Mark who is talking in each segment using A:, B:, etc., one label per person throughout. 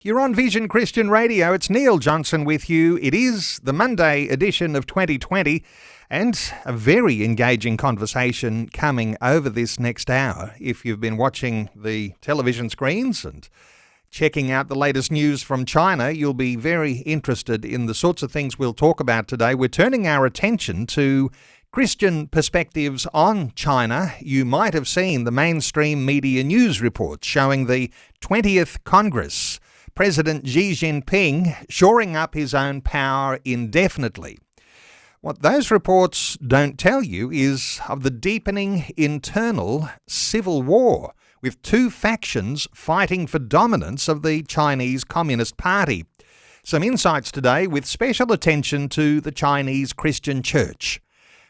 A: You're on Vision Christian Radio. It's Neil Johnson with you. It is the Monday edition of 2020 and a very engaging conversation coming over this next hour. If you've been watching the television screens and checking out the latest news from China, you'll be very interested in the sorts of things we'll talk about today. We're turning our attention to Christian perspectives on China. You might have seen the mainstream media news reports showing the 20th Congress, President Xi Jinping shoring up his own power indefinitely. What those reports don't tell you is of the deepening internal civil war, with two factions fighting for dominance of the Chinese Communist Party. Some insights today with special attention to the Chinese Christian Church,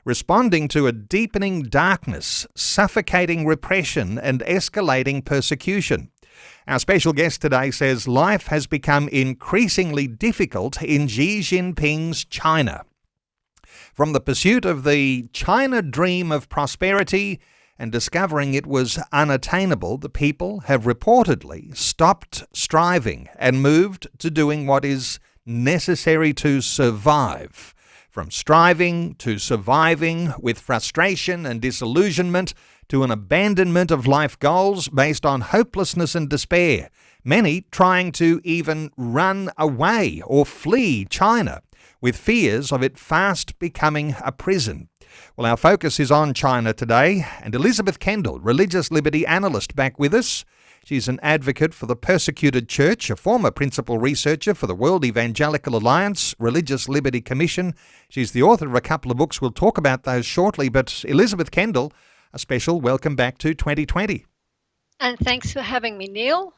A: responding to a deepening darkness, suffocating repression and escalating persecution. Our special guest today says life has become increasingly difficult in Xi Jinping's China. From the pursuit of the China dream of prosperity and discovering it was unattainable, the people have reportedly stopped striving and moved to doing what is necessary to survive. From striving to surviving with frustration and disillusionment to an abandonment of life goals based on hopelessness and despair, many trying to even run away or flee China, with fears of it fast becoming a prison. Well, our focus is on China today, and Elizabeth Kendal, religious liberty analyst, back with us. She's an advocate for the persecuted church, a former principal researcher for the World Evangelical Alliance Religious Liberty Commission. She's the author of a couple of books. We'll talk about those shortly, but Elizabeth Kendal, a special welcome back to 2020.
B: And thanks for having me, Neil.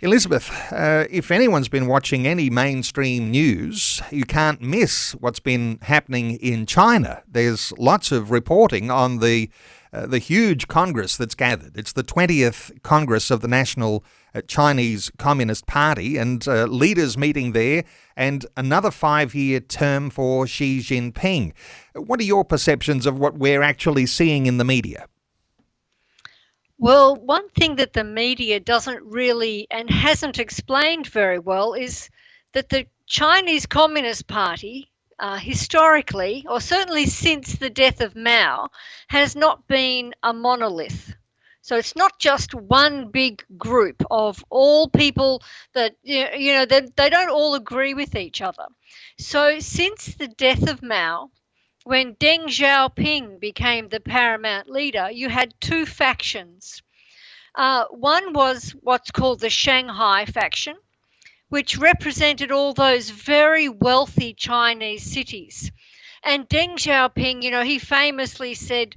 A: Elizabeth, if anyone's been watching any mainstream news, you can't miss what's been happening in China. There's lots of reporting on the huge Congress that's gathered. It's the 20th Congress of the National Chinese Communist Party, and leaders meeting there, and another 5-year term for Xi Jinping. What are your perceptions of what we're actually seeing in the media?
B: Well, one thing that the media doesn't really and hasn't explained very well is that the Chinese Communist Party, historically, or certainly since the death of Mao, has not been a monolith. So it's not just one big group of all people that, they don't all agree with each other. So since the death of Mao, when Deng Xiaoping became the paramount leader, you had two factions. One was what's called the Shanghai faction, which represented all those very wealthy Chinese cities. And Deng Xiaoping, he famously said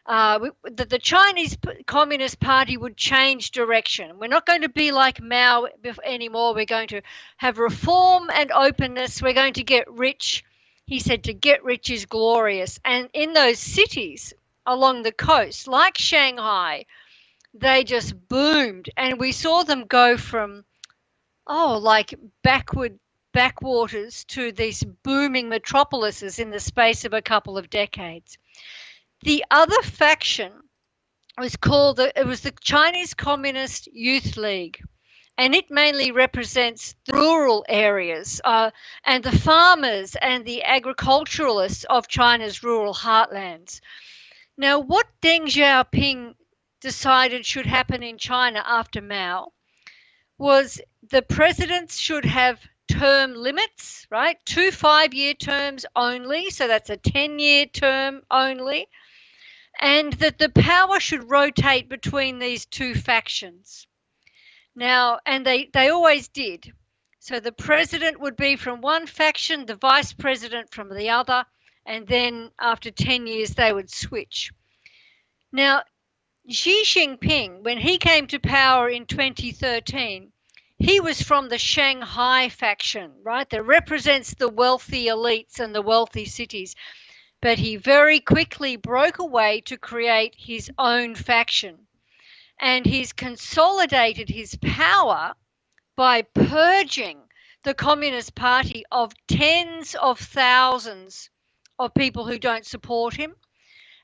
B: that the Chinese Communist Party would change direction. We're not going to be like Mao anymore. We're going to have reform and openness. We're going to get rich. He said to get rich is glorious. And in those cities along the coast, like Shanghai, they just boomed. And we saw them go from, like backwaters to these booming metropolises in the space of a couple of decades. The other faction was the Chinese Communist Youth League. And it mainly represents the rural areas and the farmers and the agriculturalists of China's rural heartlands. Now, what Deng Xiaoping decided should happen in China after Mao was the presidents should have term limits, right? 2 5-year terms only, so that's a 10-year term only, and that the power should rotate between these two factions. Now, and they always did. So the president would be from one faction, the vice president from the other, and then after 10 years they would switch. Now, Xi Jinping, when he came to power in 2013, he was from the Shanghai faction, right? That represents the wealthy elites and the wealthy cities. But he very quickly broke away to create his own faction. And he's consolidated his power by purging the Communist Party of tens of thousands of people who don't support him.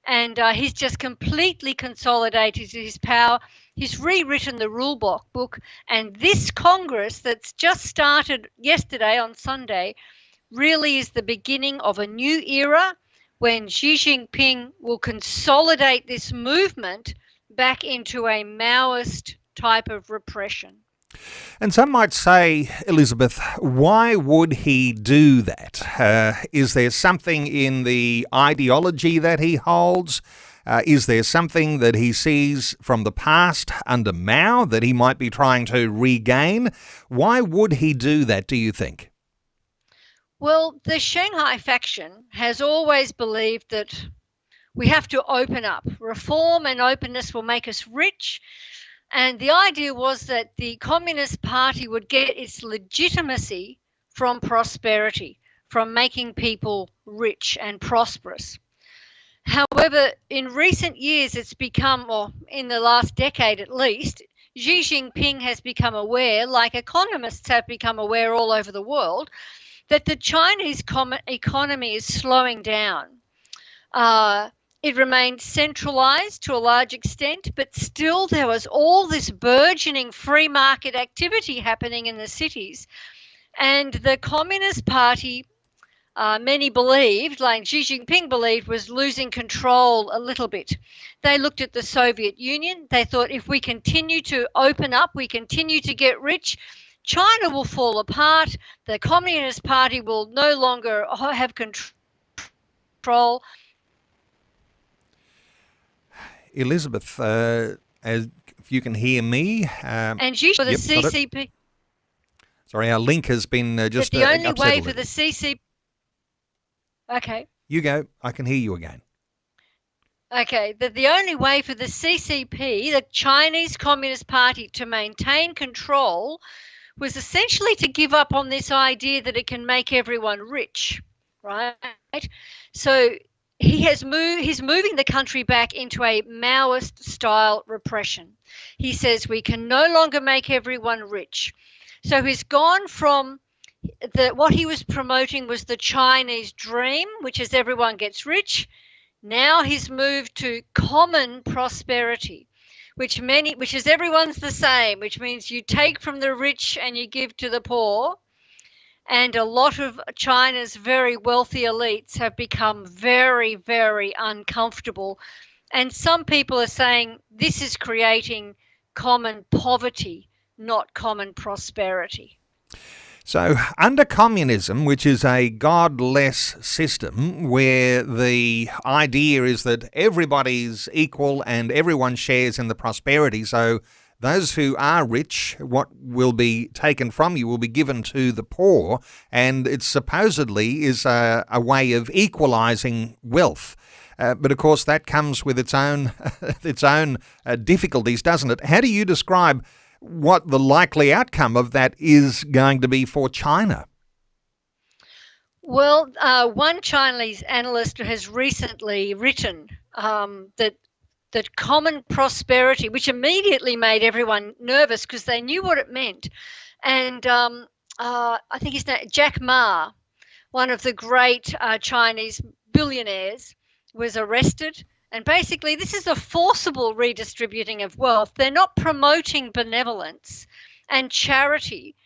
B: And he's just completely consolidated his power. He's rewritten the rule book, and this Congress that's just started yesterday on Sunday really is the beginning of a new era when Xi Jinping will consolidate this movement back into a Maoist type of repression.
A: And some might say, Elizabeth, why would he do that? Is there something in the ideology that he holds? Is there something that he sees from the past under Mao that he might be trying to regain? Why would he do that, do you think?
B: Well, the Shanghai faction has always believed that we have to open up. Reform and openness will make us rich. And the idea was that the Communist Party would get its legitimacy from prosperity, from making people rich and prosperous. However, in recent years, it's become, or in the last decade at least, Xi Jinping has become aware, like economists have become aware all over the world, that the Chinese economy is slowing down. It remained centralized to a large extent, but still there was all this burgeoning free market activity happening in the cities. And the Communist Party, many believed, like Xi Jinping believed, was losing control a little bit. They looked at the Soviet Union. They thought if we continue to open up, we continue to get rich, China will fall apart. The Communist Party will no longer have control.
A: Elizabeth, if you can hear me.
B: And Xi for the CCP.
A: Sorry, our link has been just
B: the only way for the CCP. Okay.
A: You go. I can hear you again.
B: Okay, that the only way for the CCP, the Chinese Communist Party, to maintain control was essentially to give up on this idea that it can make everyone rich, right? So he's moving the country back into a Maoist style repression. He says we can no longer make everyone rich. So he's gone from what he was promoting was the Chinese dream, which is everyone gets rich. Now he's moved to common prosperity, which is everyone's the same, which means you take from the rich and you give to the poor. And a lot of China's very wealthy elites have become very, very uncomfortable. And some people are saying this is creating common poverty, not common prosperity.
A: So under communism, which is a godless system where the idea is that everybody's equal and everyone shares in the prosperity, so those who are rich, what will be taken from you will be given to the poor, and it supposedly is a way of equalising wealth. But of course that comes with its own difficulties, doesn't it? How do you describe what the likely outcome of that is going to be for China?
B: Well, one Chinese analyst has recently written that common prosperity, which immediately made everyone nervous because they knew what it meant. And I think his name, Jack Ma, one of the great Chinese billionaires, was arrested. And basically, this is a forcible redistributing of wealth. They're not promoting benevolence and charity.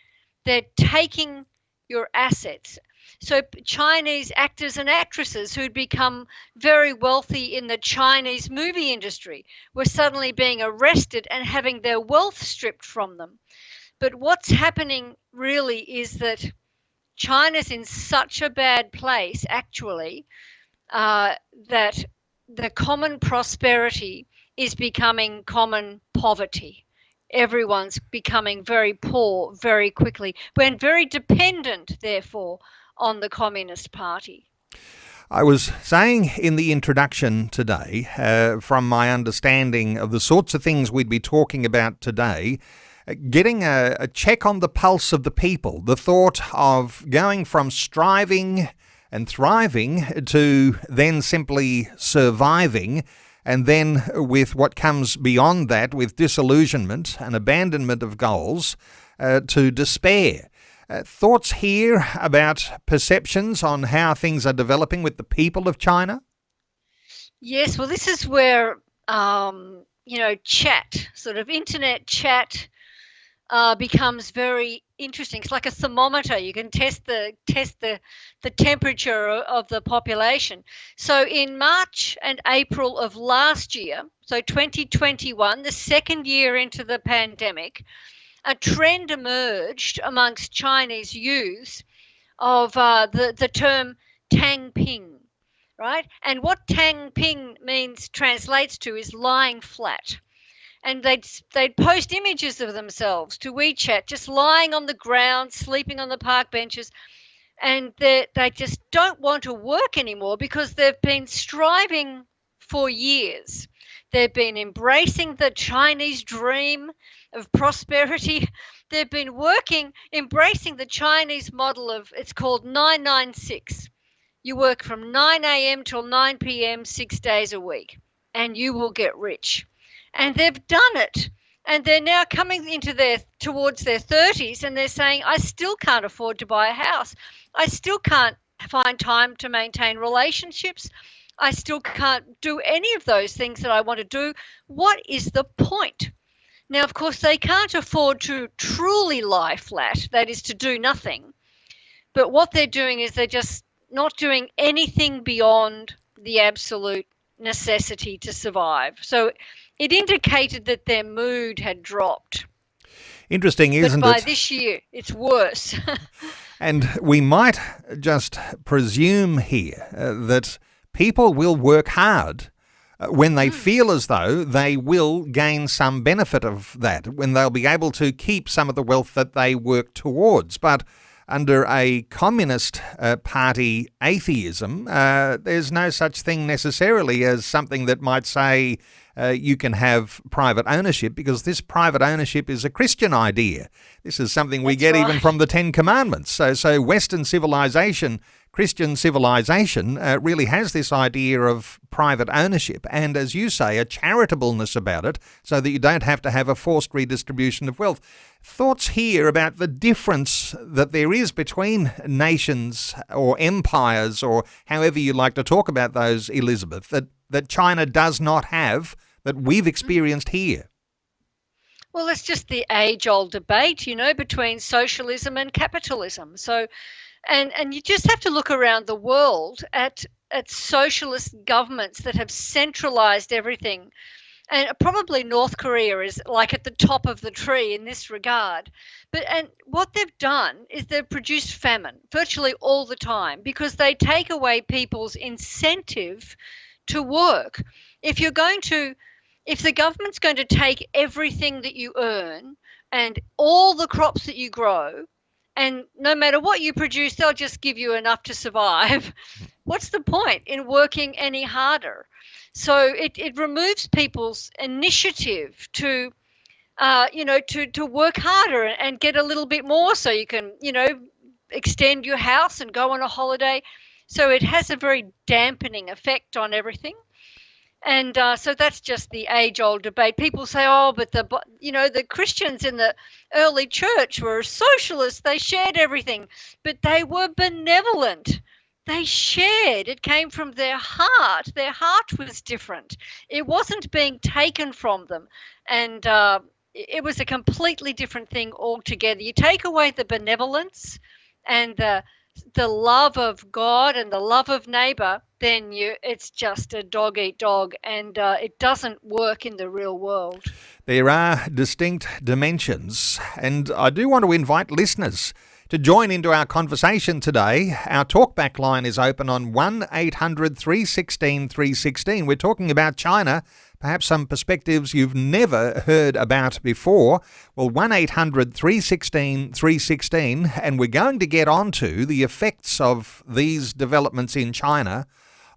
B: They're taking your assets. So Chinese actors and actresses who'd become very wealthy in the Chinese movie industry were suddenly being arrested and having their wealth stripped from them. But what's happening really is that China's in such a bad place, actually, that the common prosperity is becoming common poverty. Everyone's becoming very poor very quickly. We're very dependent, therefore, on the Communist Party.
A: I was saying in the introduction today, from my understanding of the sorts of things we'd be talking about today, getting a check on the pulse of the people, the thought of going from striving and thriving to then simply surviving, and then with what comes beyond that, with disillusionment and abandonment of goals, to despair. Thoughts here about perceptions on how things are developing with the people of China?
B: Yes, well, this is where chat, sort of internet chat, becomes very interesting. It's like a thermometer. You can test the temperature of the population. So in March and April of last year, so 2021, the second year into the pandemic, a trend emerged amongst Chinese youth of the term tang ping, right? And what tang ping means translates to is lying flat. And they'd post images of themselves to WeChat, just lying on the ground, sleeping on the park benches, and they just don't want to work anymore because they've been striving for years. They've been embracing the Chinese dream of prosperity. They've been embracing the Chinese model of, it's called 996. You work from 9 a.m. till 9 p.m. 6 days a week, and you will get rich. And they've done it. And they're now coming towards their 30s, and they're saying, I still can't afford to buy a house. I still can't find time to maintain relationships. I still can't do any of those things that I want to do. What is the point? Now, of course, they can't afford to truly lie flat, that is to do nothing. But what they're doing is they're just not doing anything beyond the absolute necessity to survive. So it indicated that their mood had dropped.
A: Interesting, isn't it?
B: But by this year, it's worse.
A: And we might just presume here that people will work hard when they feel as though they will gain some benefit of that, when they'll be able to keep some of the wealth that they work towards. But under a communist party atheism, there's no such thing necessarily as something that might say you can have private ownership, because this private ownership is a Christian idea. This is something we get even from the Ten Commandments. So Western civilization, Christian civilization, really has this idea of private ownership and, as you say, a charitableness about it, so that you don't have to have a forced redistribution of wealth. Thoughts here about the difference that there is between nations or empires, or however you like to talk about those, Elizabeth, that China does not have, that we've experienced here?
B: Well, it's just the age-old debate, between socialism and capitalism. So, and you just have to look around the world at socialist governments that have centralized everything. And probably North Korea is like at the top of the tree in this regard. And what they've done is they've produced famine virtually all the time, because they take away people's incentive to work. If the government's going to take everything that you earn and all the crops that you grow, and no matter what you produce, they'll just give you enough to survive, what's the point in working any harder? So it removes people's initiative to work harder and get a little bit more, so you can, extend your house and go on a holiday. So it has a very dampening effect on everything. And so that's just the age-old debate. People say, oh, but the Christians in the early church were socialists. They shared everything, but they were benevolent. They shared. It came from their heart. Their heart was different. It wasn't being taken from them. And it was a completely different thing altogether. You take away the benevolence and the love of God and the love of neighbour, then it's just a dog eat dog, and it doesn't work in the real world.
A: There are distinct dimensions, and I do want to invite listeners to join into our conversation today. Our talkback line is open on 1-800-316-316. We're talking about China, perhaps some perspectives you've never heard about before. Well, 1-800-316-316, and we're going to get onto the effects of these developments in China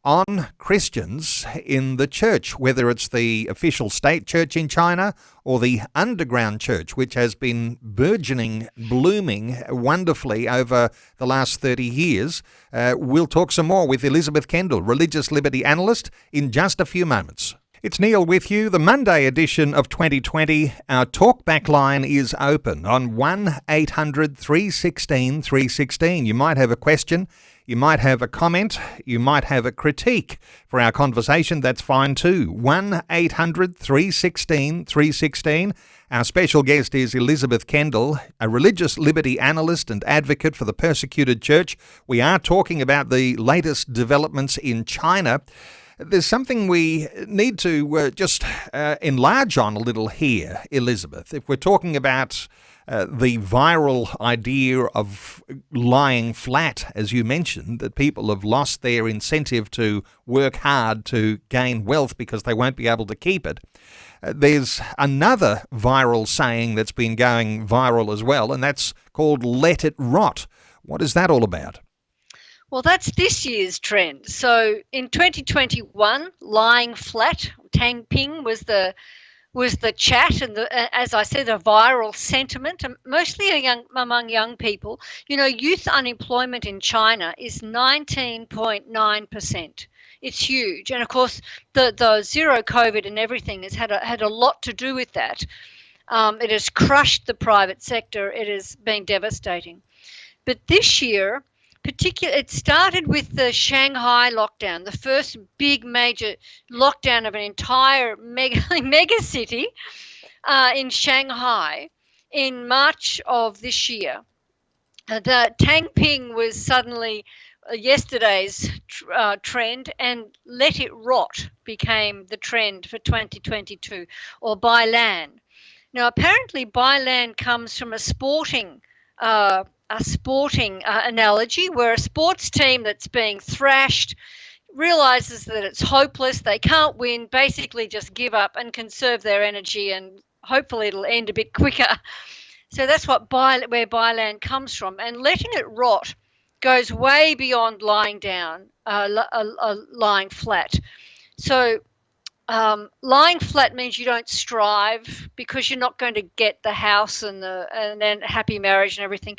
A: on Christians in the church, whether it's the official state church in China or the underground church, which has been burgeoning, blooming wonderfully over the last 30 years. We'll talk some more with Elizabeth Kendal, religious liberty analyst, in just a few moments. It's Neil with you, the Monday edition of 2020. Our talkback line is open on 1-800-316-316. You might have a question. You might have a comment, you might have a critique for our conversation, that's fine too. 1-800-316-316. Our special guest is Elizabeth Kendal, a religious liberty analyst and advocate for the persecuted church. We are talking about the latest developments in China. There's something we need to just enlarge on a little here, Elizabeth. If we're talking about the viral idea of lying flat, as you mentioned, that people have lost their incentive to work hard to gain wealth because they won't be able to keep it. There's another viral saying that's been going viral as well, and that's called "let it rot." What is that all about?
B: Well, that's this year's trend. So in 2021, lying flat, Tang Ping was the chat and, as I said, a viral sentiment, mostly among young people. You know, youth unemployment in China is 19.9%. It's huge. And, of course, the zero COVID and everything has had a lot to do with that. It has crushed the private sector. It has been devastating. But this year, it started with the Shanghai lockdown, the first big major lockdown of an entire mega city in Shanghai in March of this year. The Tang Ping was suddenly yesterday's trend, and "let it rot" became the trend for 2022, or "buy land." Now, apparently, buy land comes from a sporting analogy, where a sports team that's being thrashed realizes that it's hopeless, they can't win, basically just give up and conserve their energy, and hopefully it'll end a bit quicker. So that's where buy land comes from. And letting it rot goes way beyond lying down, lying flat. So lying flat means you don't strive because you're not going to get the house and then happy marriage and everything.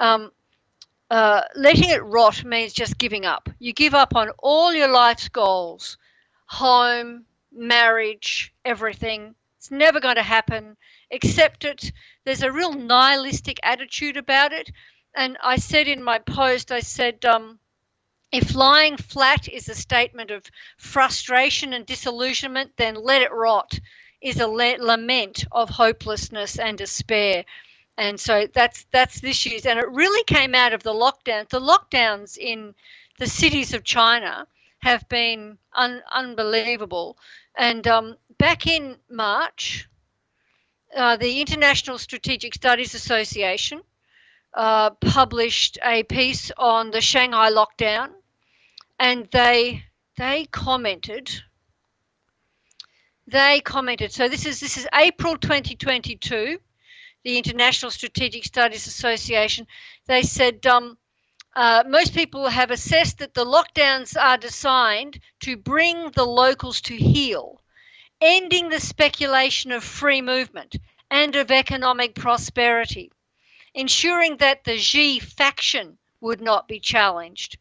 B: Letting it rot means just giving up. You give up on all your life's goals, home, marriage, everything. It's never going to happen. Accept it. There's a real nihilistic attitude about it. And I said in my post, I said, if lying flat is a statement of frustration and disillusionment, then "let it rot" is a lament of hopelessness and despair. And so that's this year's, and it really came out of the lockdown. The lockdowns in the cities of China have been unbelievable. And back in March, the International Strategic Studies Association published a piece on the Shanghai lockdown, and they commented. So this is April 2022. The International Strategic Studies Association, they said most people have assessed that the lockdowns are designed to bring the locals to heel, ending the speculation of free movement and of economic prosperity, ensuring that the Xi faction would not be challenged.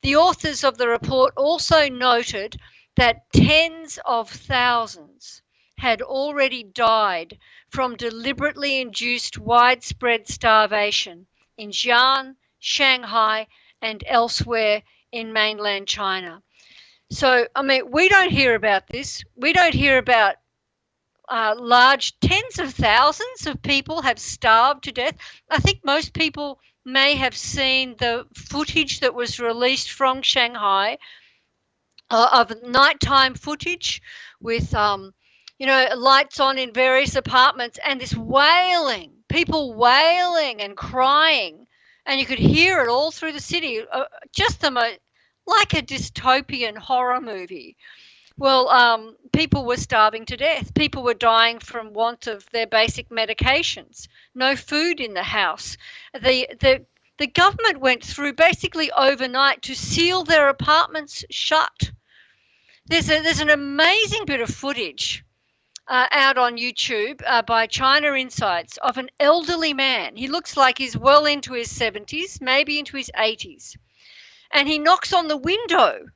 B: The authors of the report also noted that tens of thousands had already died from deliberately induced widespread starvation in Xi'an, Shanghai, and elsewhere in mainland China. So, I mean, we don't hear about this. We don't hear about large tens of thousands of people have starved to death. I think most people may have seen the footage that was released from Shanghai of nighttime footage with lights on in various apartments, and this wailing, people wailing and crying, and you could hear it all through the city, just like a dystopian horror movie. Well, people were starving to death. People were dying from want of their basic medications. No food in the house. The government went through basically overnight to seal their apartments shut. There's an amazing bit of footage out on YouTube by China Insights of an elderly man. He looks like he's well into his 70s, maybe into his 80s. And he knocks on the window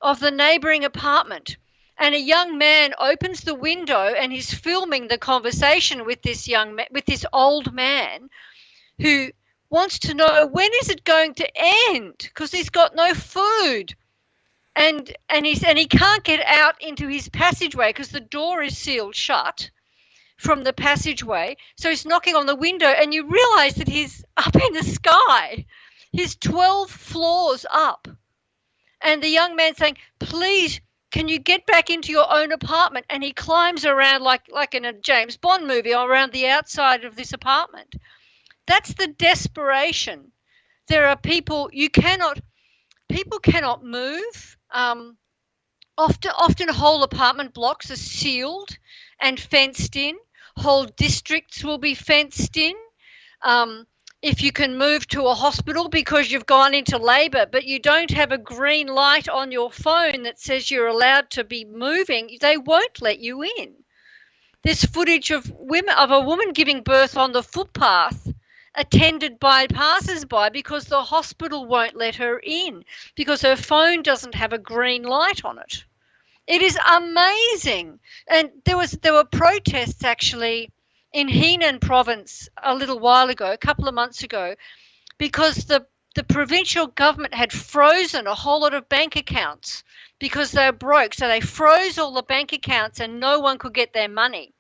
B: of the neighbouring apartment. And a young man opens the window and he's filming the conversation with this old man who wants to know when is it going to end, because he's got no food. And he can't get out into his passageway because the door is sealed shut from the passageway. So he's knocking on the window, and you realize that he's up in the sky. He's 12 floors up. And the young man's saying, please, can you get back into your own apartment? And he climbs around like in a James Bond movie around the outside of this apartment. That's the desperation. There are people, people cannot move. Often whole apartment blocks are sealed and fenced in. Whole districts will be fenced in. If you can move to a hospital because you've gone into labour, but you don't have a green light on your phone that says you're allowed to be moving, they won't let you in. There's footage of a woman giving birth on the footpath, attended by passers-by, because the hospital won't let her in because her phone doesn't have a green light on it. It is amazing. And there were protests actually in Henan province a little while ago, a couple of months ago, because the provincial government had frozen a whole lot of bank accounts because they were broke. So they froze all the bank accounts and no one could get their money.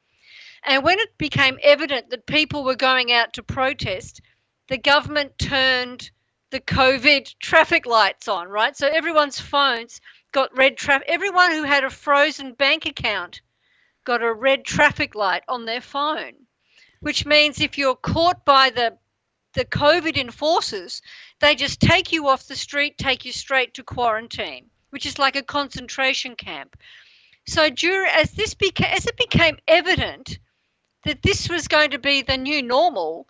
B: And when it became evident that people were going out to protest, the government turned the COVID traffic lights on, right? So everyone's phones got red traffic. Everyone who had a frozen bank account got a red traffic light on their phone, which means if you're caught by the COVID enforcers, they just take you off the street, take you straight to quarantine, which is like a concentration camp. So as it became evident that this was going to be the new normal,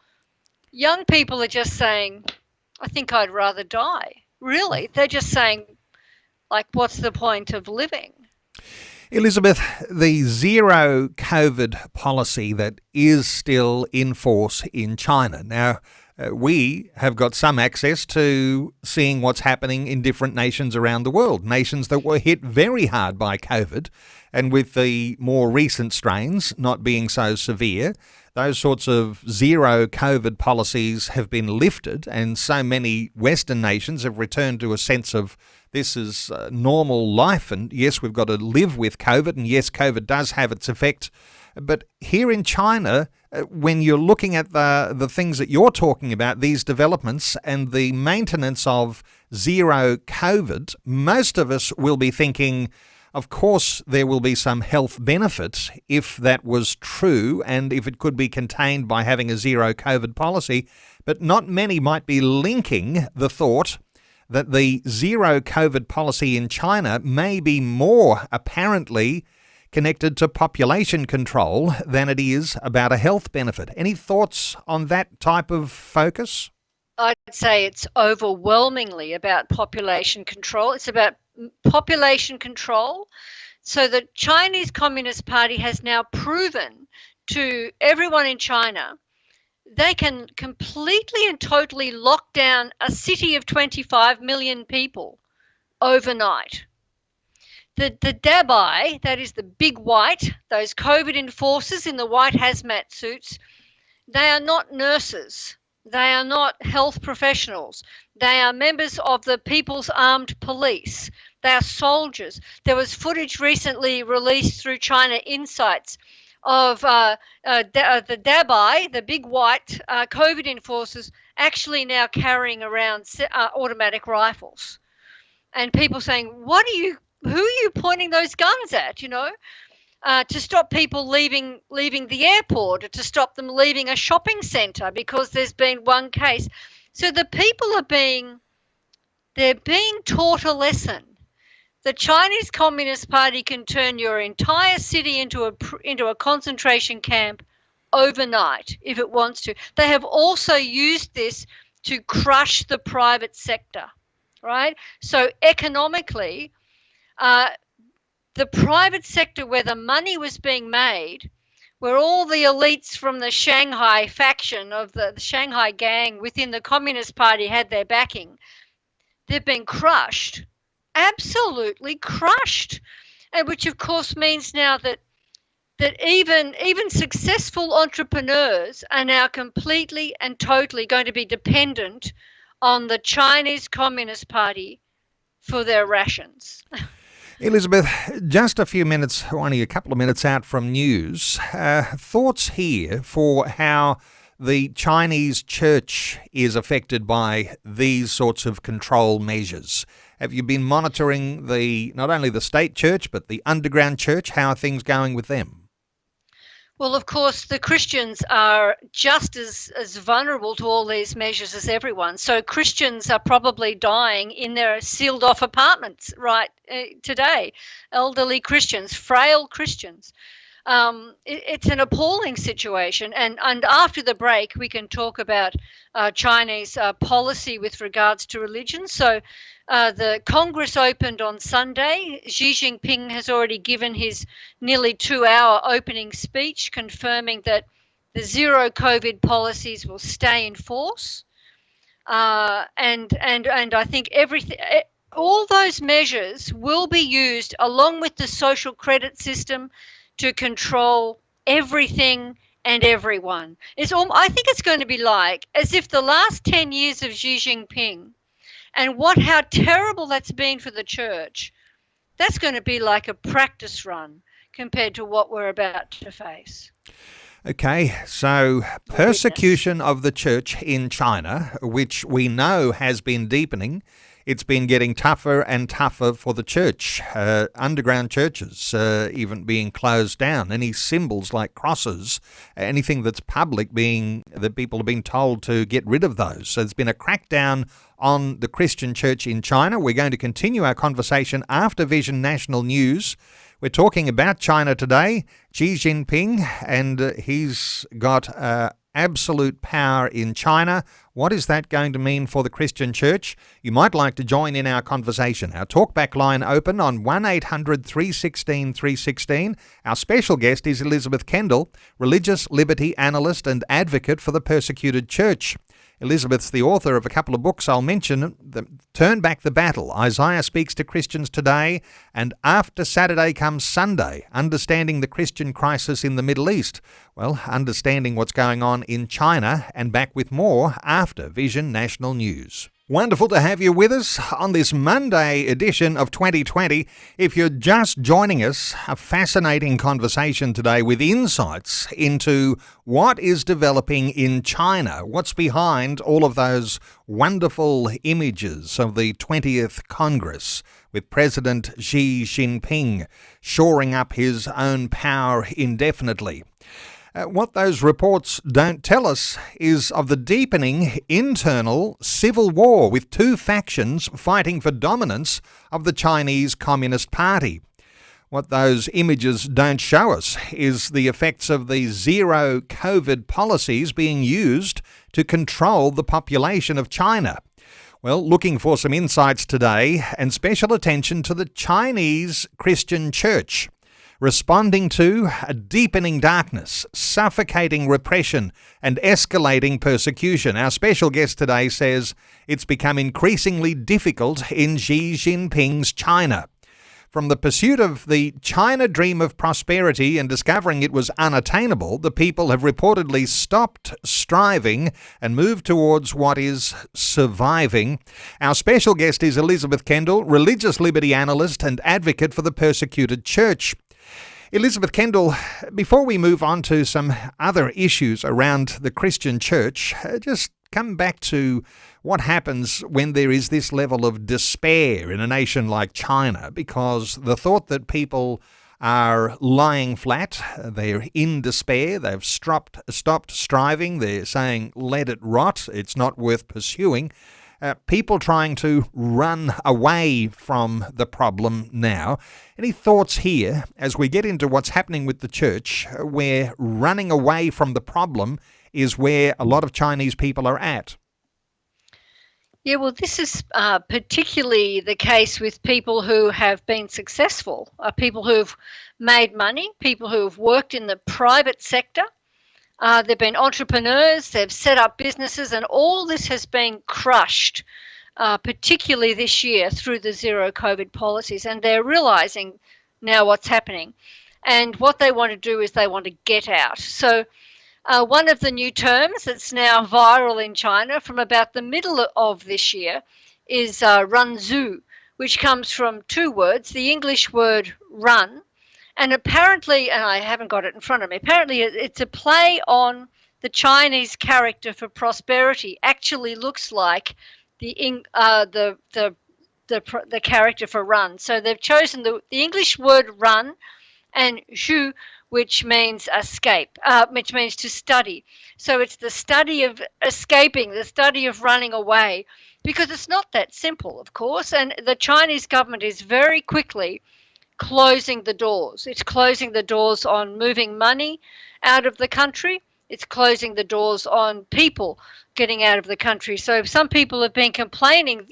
B: young people are just saying, I think I'd rather die. Really, they're just saying, like, what's the point of living?
A: Elizabeth, the zero COVID policy that is still in force in China. Now, we have got some access to seeing what's happening in different nations around the world, nations that were hit very hard by COVID, and with the more recent strains not being so severe, those sorts of zero COVID policies have been lifted, and so many Western nations have returned to a sense of this is normal life, and yes, we've got to live with COVID, and yes, COVID does have its effect. But here in China, when you're looking at the things that you're talking about, these developments and the maintenance of zero COVID, most of us will be thinking, of course, there will be some health benefit if that was true and if it could be contained by having a zero COVID policy. But not many might be linking the thought that the zero COVID policy in China may be more apparently connected to population control than it is about a health benefit. Any thoughts on that type of focus?
B: I'd say it's overwhelmingly about population control. It's about population control. So the Chinese Communist Party has now proven to everyone in China they can completely and totally lock down a city of 25 million people overnight. The Dabai, that is the big white, those COVID enforcers in the white hazmat suits, they are not nurses. They are not health professionals. They are members of the People's Armed Police. They are soldiers. There was footage recently released through China Insights of the Dabai, the big white COVID enforcers, actually now carrying around automatic rifles. And people saying, who are you pointing those guns at, to stop people leaving the airport, or to stop them leaving a shopping centre because there's been one case. So the people they're being taught a lesson. The Chinese Communist Party can turn your entire city into a concentration camp overnight if it wants to. They have also used this to crush the private sector, right? So economically, the private sector where the money was being made, where all the elites from the Shanghai faction of the Shanghai gang within the Communist Party had their backing, they've been crushed, absolutely crushed, and which of course means now that that even successful entrepreneurs are now completely and totally going to be dependent on the Chinese Communist Party for their rations.
A: Elizabeth, just a few minutes, only a couple of minutes out from news. Thoughts here for how the Chinese church is affected by these sorts of control measures. Have you been monitoring not only the state church, but the underground church? How are things going with them?
B: Well, of course, the Christians are just as vulnerable to all these measures as everyone. So Christians are probably dying in their sealed off apartments today. Elderly Christians, frail Christians. It's an appalling situation. And after the break, we can talk about Chinese policy with regards to religion. So the Congress opened on Sunday. Xi Jinping has already given his nearly 2-hour opening speech confirming that the zero COVID policies will stay in force. And I think all those measures will be used along with the social credit system to control everything and everyone. I think it's going to be like as if the last 10 years of Xi Jinping and how terrible that's been for the church, that's going to be like a practice run compared to what we're about to face.
A: Okay, so persecution of the church in China, which we know has been deepening. It's been getting tougher and tougher for the church. Underground churches even being closed down. Any symbols like crosses, anything that's public, that people have been told to get rid of those. So there's been a crackdown on the Christian church in China. We're going to continue our conversation after Vision National News. We're talking about China today. Xi Jinping, and he's got absolute power in China. What is that going to mean for the Christian church? You might like to join in our conversation. Our talkback line open on 1-800-316-316. Our special guest is Elizabeth Kendal, religious liberty analyst and advocate for the persecuted church. Elizabeth's the author of a couple of books I'll mention. Turn Back the Battle, Isaiah Speaks to Christians Today, and After Saturday Comes Sunday, Understanding the Christian Crisis in the Middle East. Well, understanding what's going on in China, and back with more after Vision National News. Wonderful to have you with us on this Monday edition of 2020. If you're just joining us, a fascinating conversation today with insights into what is developing in China, what's behind all of those wonderful images of the 20th Congress with President Xi Jinping shoring up his own power indefinitely. What those reports don't tell us is of the deepening internal civil war with two factions fighting for dominance of the Chinese Communist Party. What those images don't show us is the effects of the zero COVID policies being used to control the population of China. Well, looking for some insights today and special attention to the Chinese Christian church, responding to a deepening darkness, suffocating repression, and escalating persecution. Our special guest today says it's become increasingly difficult in Xi Jinping's China. From the pursuit of the China dream of prosperity and discovering it was unattainable, the people have reportedly stopped striving and moved towards what is surviving. Our special guest is Elizabeth Kendal, religious liberty analyst and advocate for the persecuted church. Elizabeth Kendal, before we move on to some other issues around the Christian church, just come back to what happens when there is this level of despair in a nation like China, because the thought that people are lying flat, they're in despair, they've stopped striving, they're saying, let it rot, it's not worth pursuing. People trying to run away from the problem now. Any thoughts here as we get into what's happening with the church, where running away from the problem is where a lot of Chinese people are at?
B: Yeah, well, this is particularly the case with people who have been successful, people who've made money, people who've worked in the private sector. They've been entrepreneurs, they've set up businesses, and all this has been crushed, particularly this year through the zero COVID policies. And they're realising now what's happening. And what they want to do is they want to get out. So one of the new terms that's now viral in China from about the middle of this year is runzu, which comes from two words, the English word run, and apparently, and I haven't got it in front of me, apparently it's a play on the Chinese character for prosperity. Actually looks like the character for run. So they've chosen the English word run and zhu, which means escape, which means to study. So it's the study of escaping, the study of running away, because it's not that simple, of course. And the Chinese government is very quickly closing the doors. It's closing the doors on moving money out of the country. It's closing the doors on people getting out of the country. So some people have been complaining,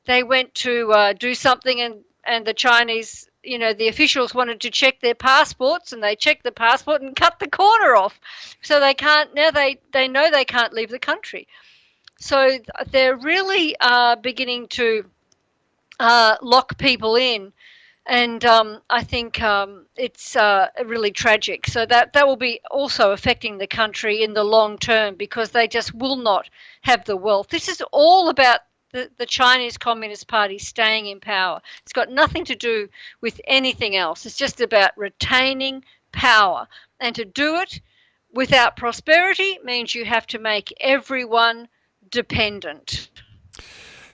B: they went to do something, and the Chinese, the officials wanted to check their passports, and they checked the passport and cut the corner off. So they can't, now they know they can't leave the country. So they're really beginning to lock people in. And I think it's really tragic. So that will be also affecting the country in the long term, because they just will not have the wealth. This is all about the Chinese Communist Party staying in power. It's got nothing to do with anything else. It's just about retaining power. And to do it without prosperity means you have to make everyone dependent.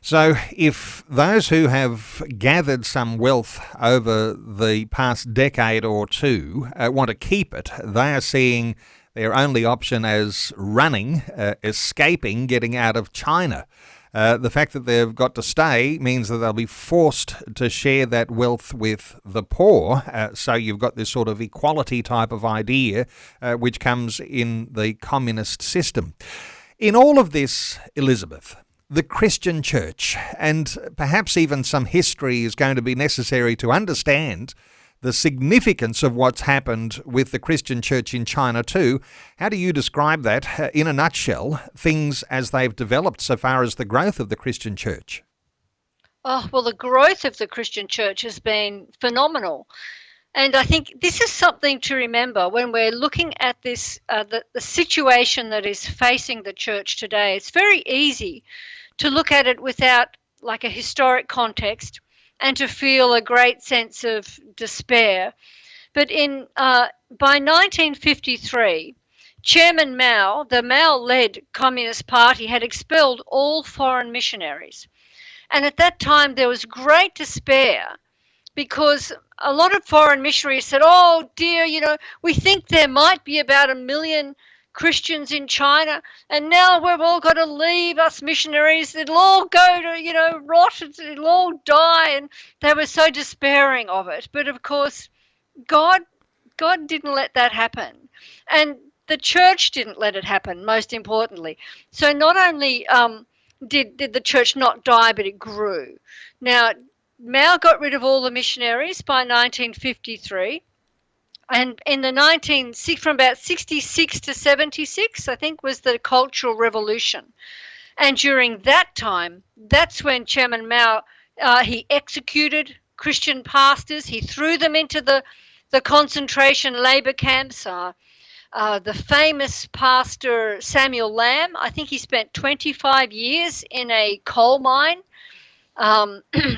A: So if those who have gathered some wealth over the past decade or two want to keep it, they are seeing their only option as running, escaping, getting out of China. The fact that they've got to stay means that they'll be forced to share that wealth with the poor. So you've got this sort of equality type of idea which comes in the communist system. In all of this, Elizabeth, the Christian church, and perhaps even some history is going to be necessary to understand the significance of what's happened with the Christian church in China too. How do you describe that, in a nutshell, things as they've developed so far as the growth of the Christian church?
B: Oh, well, the growth of the Christian church has been phenomenal. And I think this is something to remember when we're looking at this, the situation that is facing the church today. It's very easy to look at it without like a historic context and to feel a great sense of despair. But by 1953, Chairman Mao, the Mao-led Communist Party, had expelled all foreign missionaries. And at that time, there was great despair, because a lot of foreign missionaries said, oh dear, we think there might be about 1 million Christians in China, and now we've all got to leave, us missionaries. It'll all go to, rot, it'll all die. And they were so despairing of it. But of course, God didn't let that happen. And the church didn't let it happen, most importantly. So not only did the church not die, but it grew. Now, Mao got rid of all the missionaries by 1953. And in from about 66 to 76, I think, was the Cultural Revolution. And during that time, that's when Chairman Mao, he executed Christian pastors. He threw them into the concentration labor camps. The famous pastor Samuel Lamb, I think he spent 25 years in a coal mine.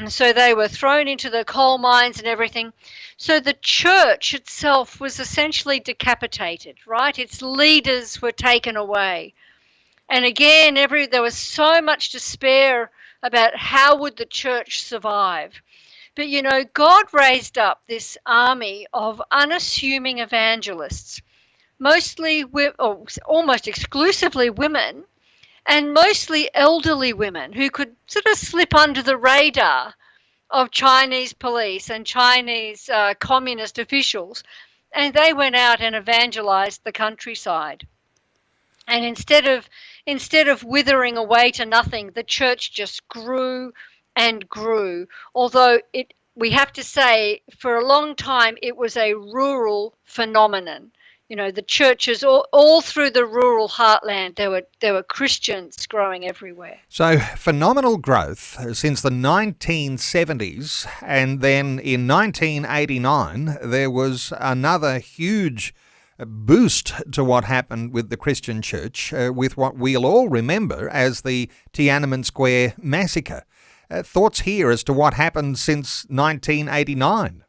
B: So they were thrown into the coal mines and everything. So the church itself was essentially decapitated, right? Its leaders were taken away. And again, there was so much despair about how would the church survive. But, God raised up this army of unassuming evangelists, mostly, or almost exclusively women, and mostly elderly women who could sort of slip under the radar of Chinese police and Chinese communist officials. And they went out and evangelized the countryside. And instead of withering away to nothing, the church just grew and grew. Although we have to say, for a long time, it was a rural phenomenon. The churches all through the rural heartland, there were Christians growing everywhere.
A: So phenomenal growth since the 1970s, and then in 1989 there was another huge boost to what happened with the Christian church, with what we'll all remember as the Tiananmen Square massacre. Thoughts here as to what happened since 1989?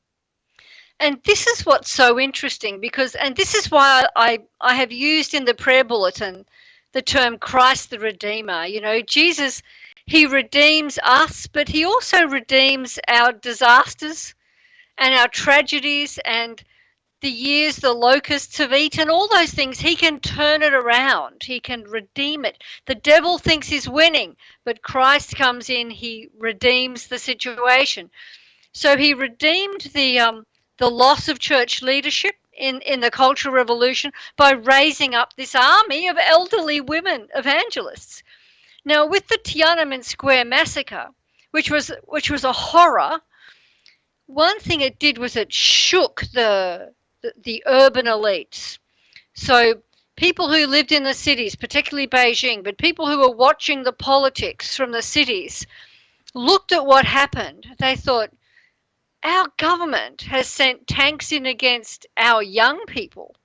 B: And this is what's so interesting, and this is why I have used in the prayer bulletin the term Christ the Redeemer. Jesus, he redeems us, but he also redeems our disasters and our tragedies and the years the locusts have eaten, all those things. He can turn it around. He can redeem it. The devil thinks he's winning, but Christ comes in, he redeems the situation. So he redeemed the loss of church leadership in the Cultural Revolution by raising up this army of elderly women evangelists. Now, with the Tiananmen Square massacre, which was a horror, one thing it did was it shook the urban elites. So people who lived in the cities, particularly Beijing, but people who were watching the politics from the cities, looked at what happened. They thought, our government has sent tanks in against our young people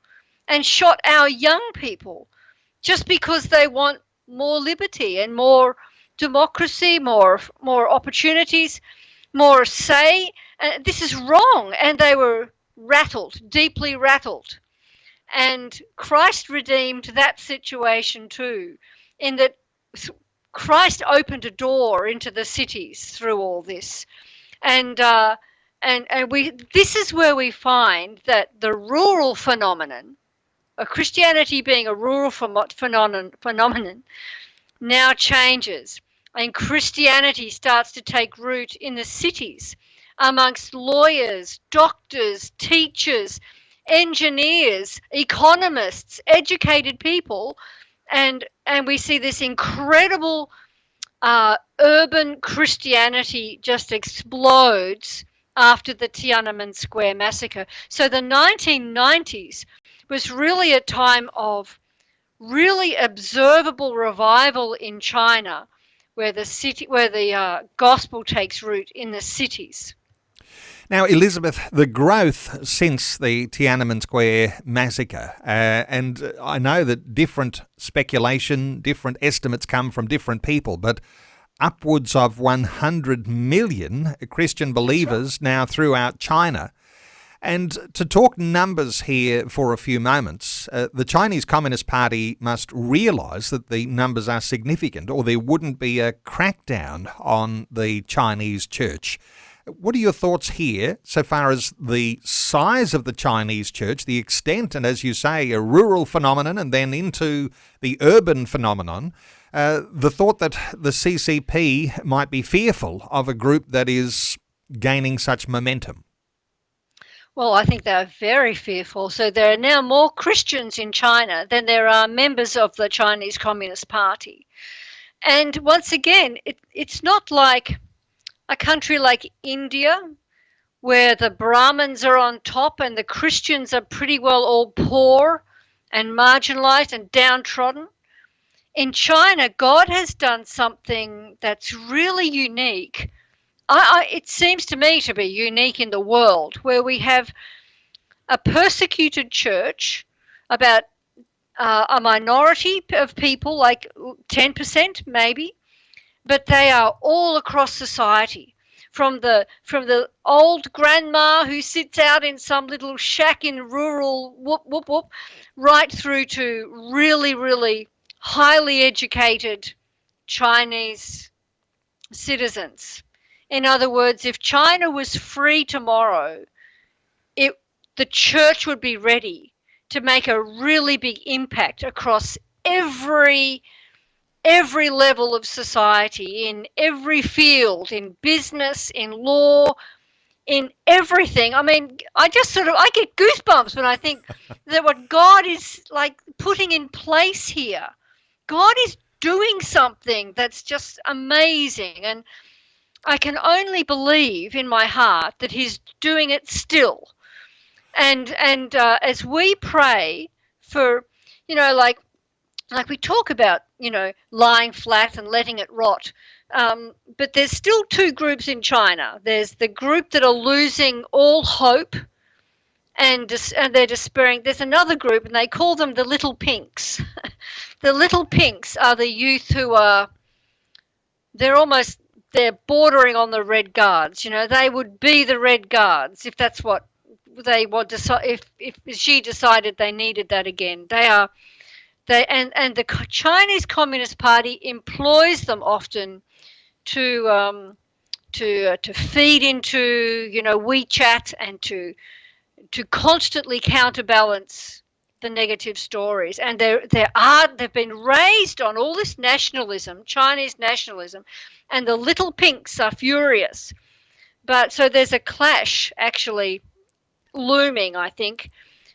B: and shot our young people just because they want more liberty and more democracy, more opportunities, more say. And this is wrong. And they were rattled, deeply rattled. And Christ redeemed that situation too, in that Christ opened a door into the cities through all this. And this is where we find that the rural phenomenon, Christianity being a rural phenomenon, now changes. And Christianity starts to take root in the cities amongst lawyers, doctors, teachers, engineers, economists, educated people. And we see this incredible urban Christianity just explodes after the Tiananmen Square massacre. So the 1990s was really a time of really observable revival in China, where the gospel takes root in the cities.
A: Now, Elizabeth, the growth since the Tiananmen Square massacre, and I know that different speculation, different estimates come from different people, but upwards of 100 million Christian believers now throughout China. And to talk numbers here for a few moments, the Chinese Communist Party must realise that the numbers are significant, or there wouldn't be a crackdown on the Chinese church. What are your thoughts here so far as the size of the Chinese church, the extent, and as you say, a rural phenomenon and then into the urban phenomenon? The thought that the CCP might be fearful of a group that is gaining such momentum.
B: Well, I think they're very fearful. So there are now more Christians in China than there are members of the Chinese Communist Party. And once again, it's not like a country like India, where the Brahmins are on top and the Christians are pretty well all poor and marginalized and downtrodden. In China, God has done something that's really unique. It seems to me to be unique in the world, where we have a persecuted church, about a minority of people, like 10% maybe, but they are all across society, from the old grandma who sits out in some little shack in rural right through to really, really highly educated Chinese citizens. In other words, if China was free tomorrow, the church would be ready to make a really big impact across every level of society, in every field, in business, in law, in everything. I mean, I get goosebumps when I think that what God is like putting in place here. God is doing something that's just amazing, and I can only believe in my heart that he's doing it still. And as we pray for, like we talk about, lying flat and letting it rot. But there's still two groups in China. There's the group that are losing all hope and they're despairing. There's another group, and they call them the little pinks. The little pinks are the youth who are, they're bordering on the Red Guards. They would be the Red Guards if that's what they would decide, if Xi decided they needed that again. And the Chinese Communist Party employs them often to feed into WeChat and to constantly counterbalance the negative stories. And they've been raised on all this nationalism, Chinese nationalism, and the little pinks are furious. But so there's a clash actually looming, I think.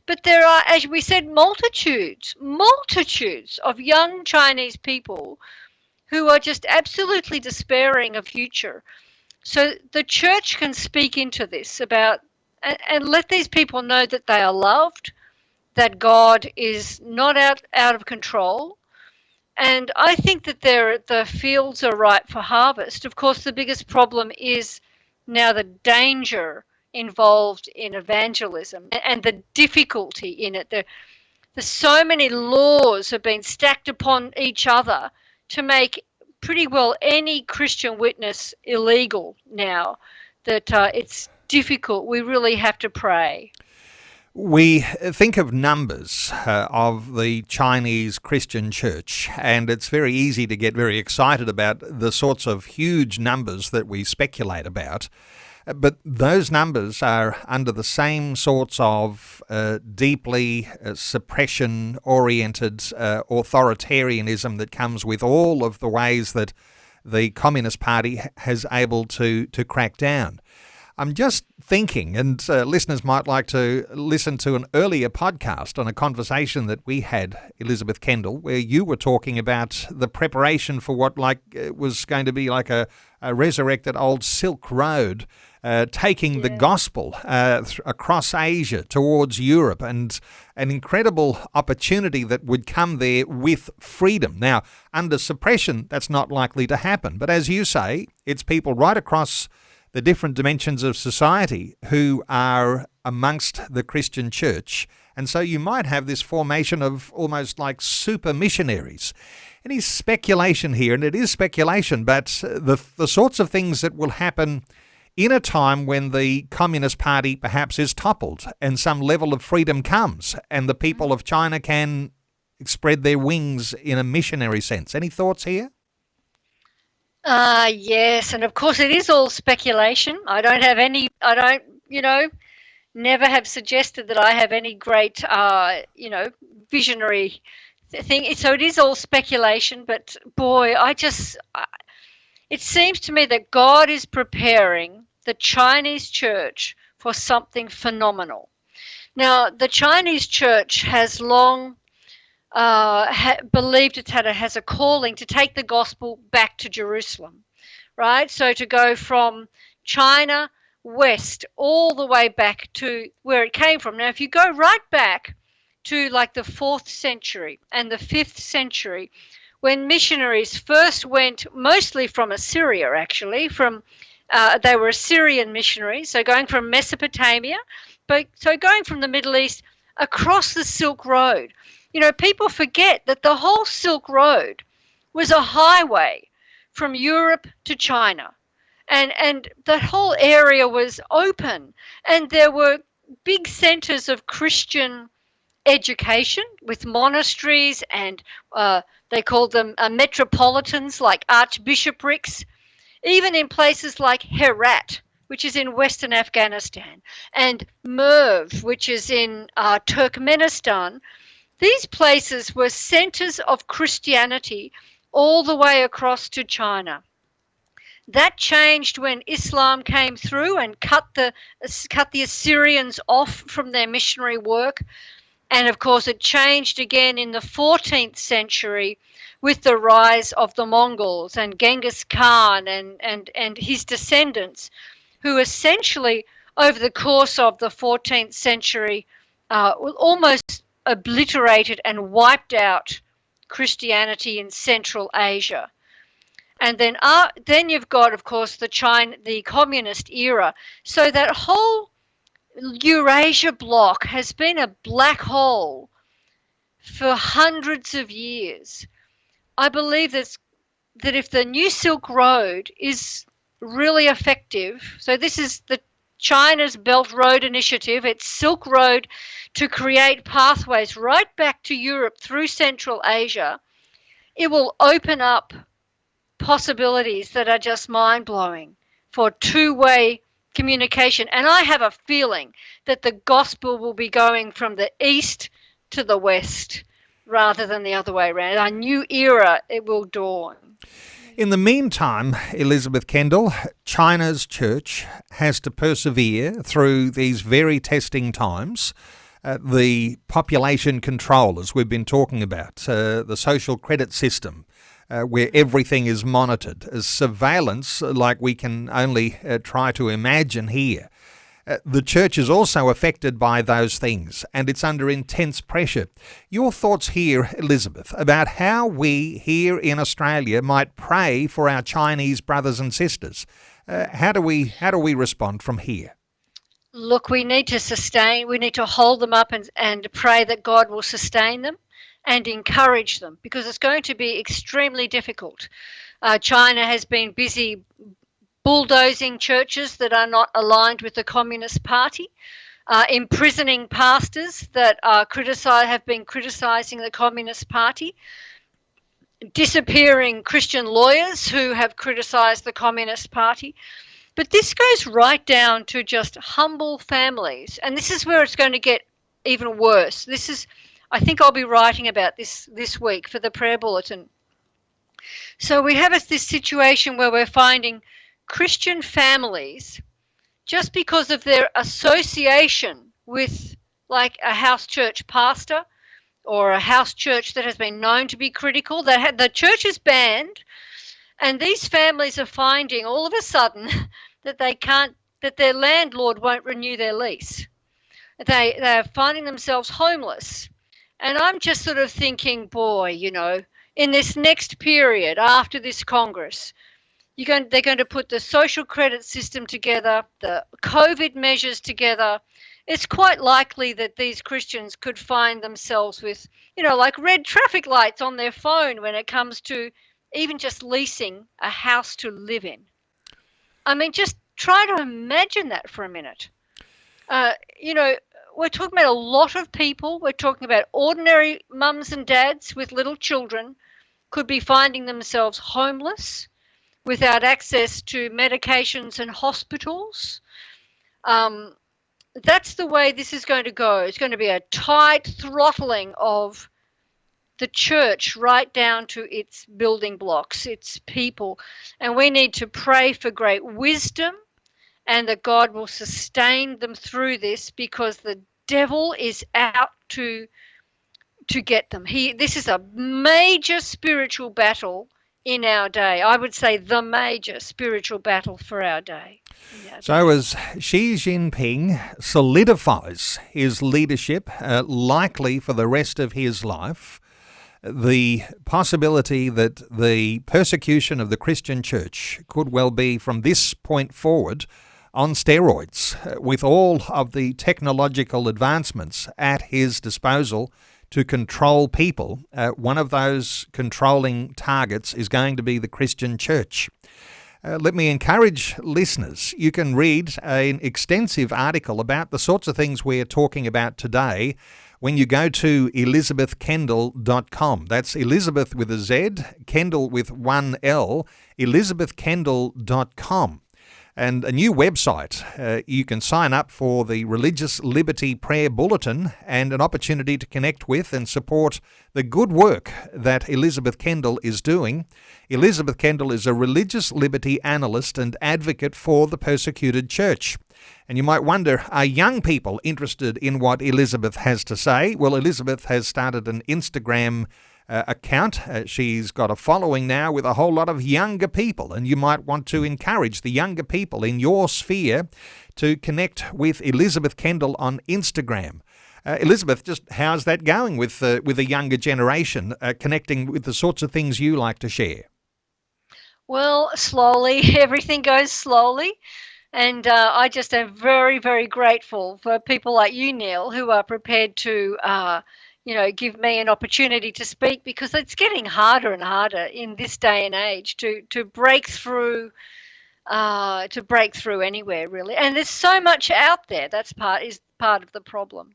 B: But there are, as we said, multitudes of young Chinese people who are just absolutely despairing of future. So the church can speak into this and let these people know that they are loved, that God is not out of control. And I think that the fields are ripe for harvest. Of course, the biggest problem is now the danger involved in evangelism and the difficulty in it. There's so many laws have been stacked upon each other to make pretty well any Christian witness illegal now, that it's difficult. We really have to pray.
A: We think of numbers of the Chinese Christian church, and it's very easy to get very excited about the sorts of huge numbers that we speculate about. But those numbers are under the same sorts of deeply suppression-oriented authoritarianism that comes with all of the ways that the Communist Party has able to crack down. I'm just thinking, and listeners might like to listen to an earlier podcast on a conversation that we had, Elizabeth Kendal, where you were talking about the preparation for what was going to be like a resurrected old Silk Road, taking the gospel across Asia towards Europe, and an incredible opportunity that would come there with freedom. Now, under suppression, that's not likely to happen. But as you say, it's people right across the different dimensions of society who are amongst the Christian church. And so you might have this formation of almost like super missionaries. Any speculation here, and it is speculation, but the sorts of things that will happen in a time when the Communist Party perhaps is toppled and some level of freedom comes and the people of China can spread their wings in a missionary sense. Any thoughts here?
B: Yes, and of course it is all speculation. Never have suggested that I have any great, visionary thing. So it is all speculation, but boy, it seems to me that God is preparing the Chinese church for something phenomenal. Now, the Chinese church has long believed it has a calling to take the gospel back to Jerusalem, right? So to go from China west all the way back to where it came from. Now, if you go right back to like the 4th century and the 5th century, when missionaries first went, mostly from Assyria, actually, they were Assyrian missionaries, so going from Mesopotamia, so going from the Middle East across the Silk Road. People forget that the whole Silk Road was a highway from Europe to China. And that whole area was open. And there were big centers of Christian education with monasteries, and they called them metropolitans, like archbishoprics, even in places like Herat, which is in Western Afghanistan, and Merv, which is in Turkmenistan. These places were centers of Christianity all the way across to China. That changed when Islam came through and cut the Assyrians off from their missionary work. And of course, it changed again in the 14th century with the rise of the Mongols and Genghis Khan and his descendants, who essentially over the course of the 14th century, almost obliterated and wiped out Christianity in Central Asia. And then you've got, of course, the communist era. So that whole Eurasia bloc has been a black hole for hundreds of years. I believe that if the New Silk Road is really effective, so this is the China's Belt Road Initiative, it's Silk Road to create pathways right back to Europe through Central Asia, it will open up possibilities that are just mind-blowing for two-way communication. And I have a feeling that the gospel will be going from the east to the west rather than the other way around. A new era, it will dawn.
A: In the meantime, Elizabeth Kendal, China's church has to persevere through these very testing times. The population control, as we've been talking about, the social credit system, where everything is monitored, surveillance like we can only try to imagine here. The church is also affected by those things, and it's under intense pressure. Your thoughts here, Elizabeth, about how we here in Australia might pray for our Chinese brothers and sisters. How do we respond from here?
B: Look, we need to hold them up and pray that God will sustain them and encourage them, because it's going to be extremely difficult. China has been busy bulldozing churches that are not aligned with the Communist Party, imprisoning pastors that have been criticising the Communist Party, disappearing Christian lawyers who have criticised the Communist Party. But this goes right down to just humble families, and this is where it's going to get even worse. I think I'll be writing about this week for the prayer bulletin. So we have this situation where we're finding Christian families, just because of their association with like a house church pastor or a house church that has been known to be critical, the church is banned, and these families are finding all of a sudden that that their landlord won't renew their lease. They are finding themselves homeless. And I'm just sort of thinking, boy, in this next period after this Congress, they're going to put the social credit system together, the COVID measures together. It's quite likely that these Christians could find themselves with, like red traffic lights on their phone when it comes to even just leasing a house to live in. I mean, just try to imagine that for a minute. We're talking about a lot of people. We're talking about ordinary mums and dads with little children could be finding themselves homeless, without access to medications and hospitals. That's the way this is going to go. It's going to be a tight throttling of the church right down to its building blocks, its people. And we need to pray for great wisdom and that God will sustain them through this, because the devil is out to get them. This is a major spiritual battle in our day. I would say the major spiritual battle for our day.
A: So as Xi Jinping solidifies his leadership, likely for the rest of his life, the possibility that the persecution of the Christian church could well be from this point forward on steroids, with all of the technological advancements at his disposal to control people. One of those controlling targets is going to be the Christian church. Let me encourage listeners, you can read an extensive article about the sorts of things we're talking about today when you go to elizabethkendal.com. That's Elizabeth with a Z, Kendal with one L, elizabethkendal.com. And a new website. You can sign up for the Religious Liberty Prayer Bulletin and an opportunity to connect with and support the good work that Elizabeth Kendal is doing. Elizabeth Kendal is a religious liberty analyst and advocate for the persecuted church. And you might wonder, are young people interested in what Elizabeth has to say? Well, Elizabeth has started an Instagram account. She's got a following now with a whole lot of younger people, and you might want to encourage the younger people in your sphere to connect with Elizabeth Kendal on Instagram. Elizabeth, just how's that going with the younger generation, connecting with the sorts of things you like to share?
B: Well, slowly. Everything goes slowly. And I just am very, very grateful for people like you, Neil, who are prepared to, give me an opportunity to speak, because it's getting harder and harder in this day and age to break through, anywhere really. And there's so much out there. That's part of the problem.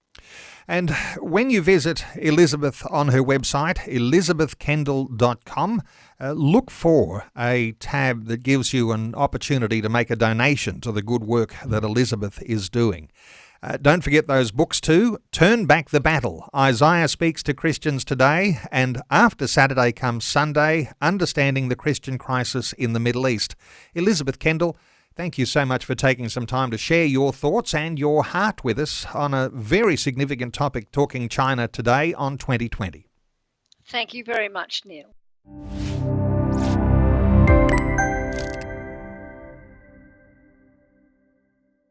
A: And when you visit Elizabeth on her website, elizabethkendal.com, look for a tab that gives you an opportunity to make a donation to the good work that Elizabeth is doing. Don't forget those books too. Turn Back the Battle. Isaiah Speaks to Christians Today, and after Saturday comes Sunday, Understanding the Christian Crisis in the Middle East. Elizabeth Kendal, thank you so much for taking some time to share your thoughts and your heart with us on a very significant topic, talking China today on 2020.
B: Thank you very much, Neil.